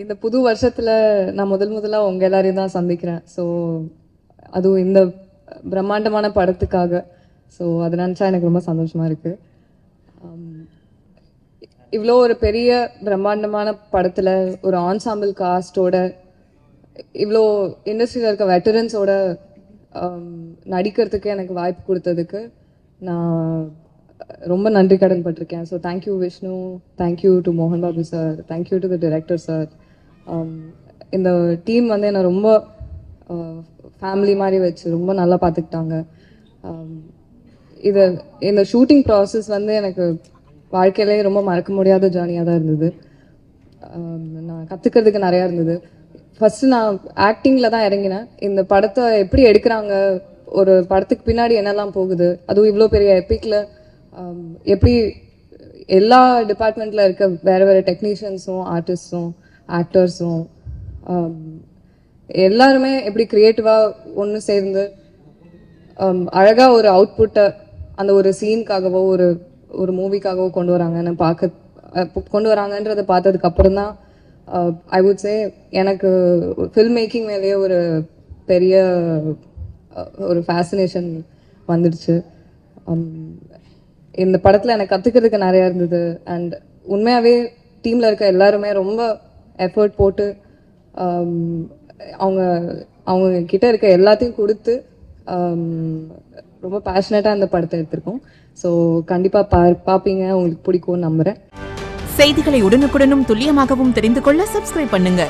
இந்த புது வருஷத்துல நான் முதல்ல உங்க எல்லாரையும் தான் சந்திக்கிறேன். ஸோ அதுவும் இந்த பிரம்மாண்டமான படத்துக்காக. ஸோ அதை நினச்சா எனக்கு ரொம்ப சந்தோஷமா இருக்கு. இவ்வளோ ஒரு பெரிய பிரம்மாண்டமான படத்துல ஒரு ஆன்சாம்பிள் காஸ்டோட இவ்வளோ இண்டஸ்ட்ரியில் இருக்க வெட்டரன்ஸோட நடிக்கிறதுக்கு எனக்கு வாய்ப்பு கொடுத்ததுக்கு நான் ரொம்ப நன்றி கடன் பட்டிருக்கேன். So thank you Vishnu, thank you to மோகன் Babu sir, thank you to the director sir. இந்த டீம் வந்து என்னை ரொம்ப ஃபேமிலி மாதிரி வச்சு ரொம்ப நல்லா பார்த்துக்கிட்டாங்க. இந்த ஷூட்டிங் ப்ராசஸ் வந்து எனக்கு வாழ்க்கையிலே ரொம்ப மறக்க முடியாத ஜேர்னியாக தான் இருந்தது. நான் கற்றுக்கிறதுக்கு நிறையா இருந்தது. ஃபஸ்ட்டு நான் ஆக்டிங்கில் தான் இறங்கினேன். இந்த படத்தை எப்படி எடுக்கிறாங்க, ஒரு படத்துக்கு பின்னாடி என்னெல்லாம் போகுது, அதுவும் இவ்வளோ பெரிய எப்பிக்கில் எப்படி எல்லா டிபார்ட்மெண்ட்டில் இருக்க வேறு வேறு டெக்னீஷியன்ஸும் ஆர்டிஸ்ட்ஸும் ஆக்டர்ஸும் எல்லாருமே எப்படி க்ரியேட்டிவாக ஒன்று சேர்ந்து அழகாக ஒரு அவுட்புட்டை அந்த ஒரு சீனுக்காகவோ ஒரு மூவிக்காகவோ கொண்டு வராங்கன்றதை பார்த்ததுக்கு அப்புறம் தான் ஐ வுட் சே எனக்கு ஃபில்ம் மேக்கிங் மேலேயே ஒரு பெரிய ஒரு ஃபேசினேஷன் வந்துடுச்சு. இந்த படத்தில் எனக்கு கற்றுக்கிறதுக்கு நிறையா இருந்தது. அண்ட் உண்மையாகவே டீமில் இருக்க எல்லாருமே ரொம்ப எஃபர்ட் போட்டு அவங்க கிட்ட இருக்க எல்லாத்தையும் கொடுத்து ரொம்ப பேஷனேட்டாக இந்த படத்தை எடுத்திருக்கோம். ஸோ கண்டிப்பாக பார்ப்பீங்க, உங்களுக்கு பிடிக்கும்னு நம்புகிறேன். செய்திகளை உடனுக்குடனும் துல்லியமாகவும் தெரிந்து கொள்ள சப்ஸ்கிரைப் பண்ணுங்க.